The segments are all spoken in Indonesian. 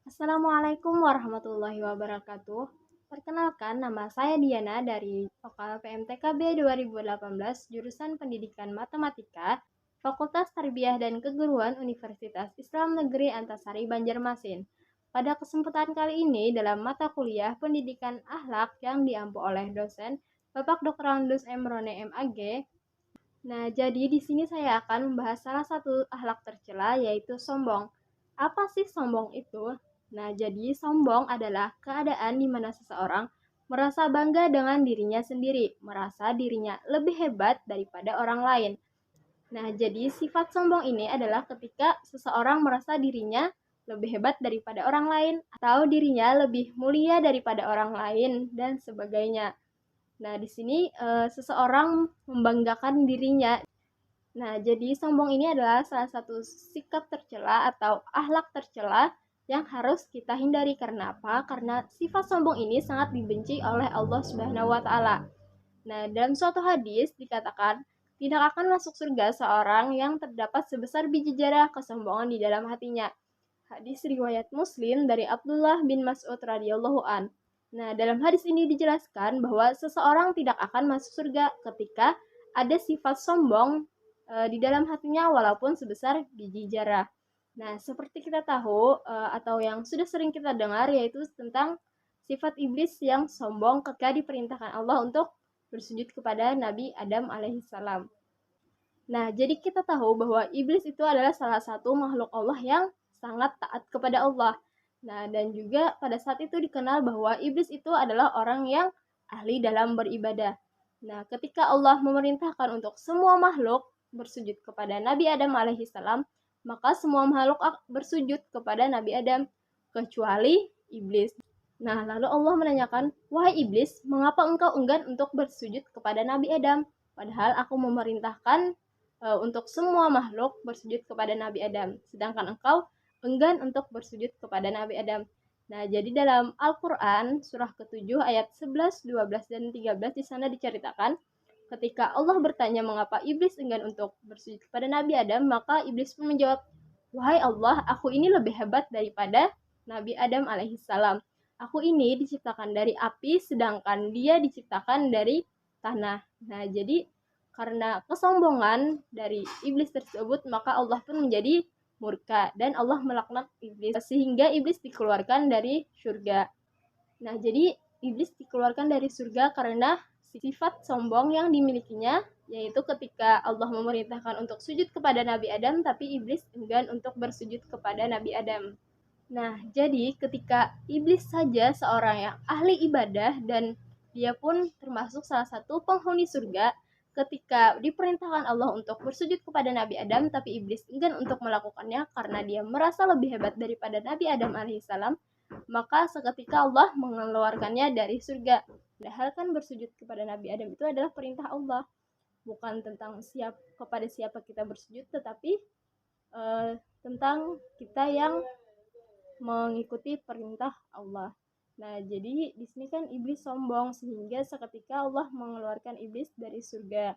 Assalamualaikum warahmatullahi wabarakatuh. Perkenalkan, nama saya Diana dari Vokal PMTKB 2018, jurusan Pendidikan Matematika, Fakultas Tarbiyah dan Keguruan Universitas Islam Negeri Antasari Banjarmasin. Pada kesempatan kali ini, dalam mata kuliah Pendidikan Akhlak yang diampu oleh dosen Bapak Dr. Andus M. Rone MAG. Nah, jadi di sini saya akan membahas salah satu akhlak tercela, yaitu sombong. Apa sih sombong itu? Nah, jadi sombong adalah keadaan di mana seseorang merasa bangga dengan dirinya sendiri, merasa dirinya lebih hebat daripada orang lain. Nah, jadi sifat sombong ini adalah ketika seseorang merasa dirinya lebih hebat daripada orang lain, atau dirinya lebih mulia daripada orang lain, dan sebagainya. Nah, di sini seseorang membanggakan dirinya. Nah, jadi sombong ini adalah salah satu sikap tercela atau akhlak tercela yang harus kita hindari. Karena apa? Karena sifat sombong ini sangat dibenci oleh Allah Subhanahu wa taala. Nah, dalam suatu hadis dikatakan, tidak akan masuk surga seorang yang terdapat sebesar biji zarah kesombongan di dalam hatinya. Hadis riwayat Muslim dari Abdullah bin Mas'ud radhiyallahu an. Nah, dalam hadis ini dijelaskan bahwa seseorang tidak akan masuk surga ketika ada sifat sombong di dalam hatinya walaupun sebesar biji zarah. Nah, seperti kita tahu atau yang sudah sering kita dengar, yaitu tentang sifat iblis yang sombong ketika diperintahkan Allah untuk bersujud kepada Nabi Adam alaihissalam. Nah, jadi kita tahu bahwa iblis itu adalah salah satu makhluk Allah yang sangat taat kepada Allah. Nah, dan juga pada saat itu dikenal bahwa iblis itu adalah orang yang ahli dalam beribadah. Nah, ketika Allah memerintahkan untuk semua makhluk bersujud kepada Nabi Adam alaihissalam, maka semua makhluk bersujud kepada Nabi Adam kecuali iblis. Nah, lalu Allah menanyakan, "Wahai iblis, mengapa engkau enggan untuk bersujud kepada Nabi Adam? Padahal aku memerintahkan untuk semua makhluk bersujud kepada Nabi Adam, sedangkan engkau enggan untuk bersujud kepada Nabi Adam." Nah, jadi dalam Al-Quran surah ke-7 ayat 11, 12, dan 13 di sana diceritakan, ketika Allah bertanya mengapa iblis enggan untuk bersujud kepada Nabi Adam, maka iblis pun menjawab, "Wahai Allah, aku ini lebih hebat daripada Nabi Adam alaihissalam. Aku ini diciptakan dari api, sedangkan dia diciptakan dari tanah." Nah, jadi karena kesombongan dari iblis tersebut, maka Allah pun menjadi murka dan Allah melaknat iblis sehingga iblis dikeluarkan dari surga. Nah, jadi iblis dikeluarkan dari surga karena sifat sombong yang dimilikinya, yaitu ketika Allah memerintahkan untuk sujud kepada Nabi Adam, tapi iblis enggan untuk bersujud kepada Nabi Adam. Nah, jadi ketika iblis saja seorang yang ahli ibadah dan dia pun termasuk salah satu penghuni surga, ketika diperintahkan Allah untuk bersujud kepada Nabi Adam, tapi iblis enggan untuk melakukannya karena dia merasa lebih hebat daripada Nabi Adam alaihissalam, maka seketika Allah mengeluarkannya dari surga. Padahal kan bersujud kepada Nabi Adam itu adalah perintah Allah, bukan tentang kepada siapa kita bersujud, tetapi tentang kita yang mengikuti perintah Allah. Nah, jadi di sini kan iblis sombong sehingga seketika Allah mengeluarkan iblis dari surga.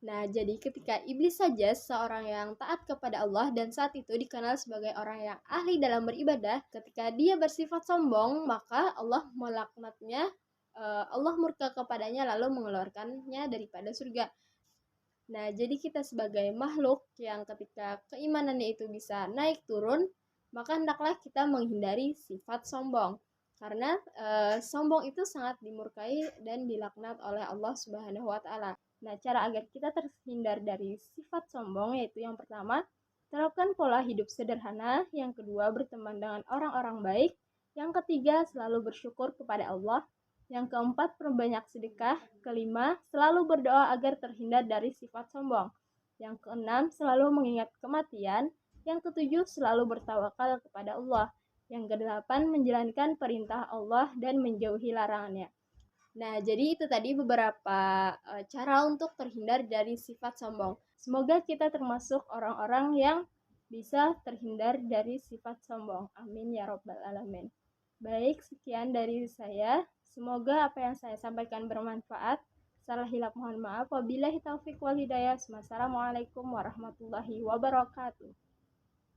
Nah, jadi ketika iblis saja seorang yang taat kepada Allah dan saat itu dikenal sebagai orang yang ahli dalam beribadah, ketika dia bersifat sombong, maka Allah melaknatnya, Allah murka kepadanya lalu mengeluarkannya daripada surga. Nah, jadi kita sebagai makhluk yang ketika keimanannya itu bisa naik turun, maka hendaklah kita menghindari sifat sombong. Karena sombong itu sangat dimurkai dan dilaknat oleh Allah Subhanahu wa taala. Nah, cara agar kita terhindar dari sifat sombong yaitu yang pertama, terapkan pola hidup sederhana, yang kedua, berteman dengan orang-orang baik, yang ketiga, selalu bersyukur kepada Allah, yang keempat, perbanyak sedekah, kelima, selalu berdoa agar terhindar dari sifat sombong, yang keenam, selalu mengingat kematian, yang ketujuh, selalu bertawakal kepada Allah, yang kedelapan, menjalankan perintah Allah dan menjauhi larangannya. Nah, jadi itu tadi beberapa cara untuk terhindar dari sifat sombong. Semoga kita termasuk orang-orang yang bisa terhindar dari sifat sombong. Amin ya robbal alamin. Baik, sekian dari saya. Semoga apa yang saya sampaikan bermanfaat. Salah hilap mohon maaf. Wabillahi taufiq wal hidayah. Wassalamualaikum warahmatullahi wabarakatuh.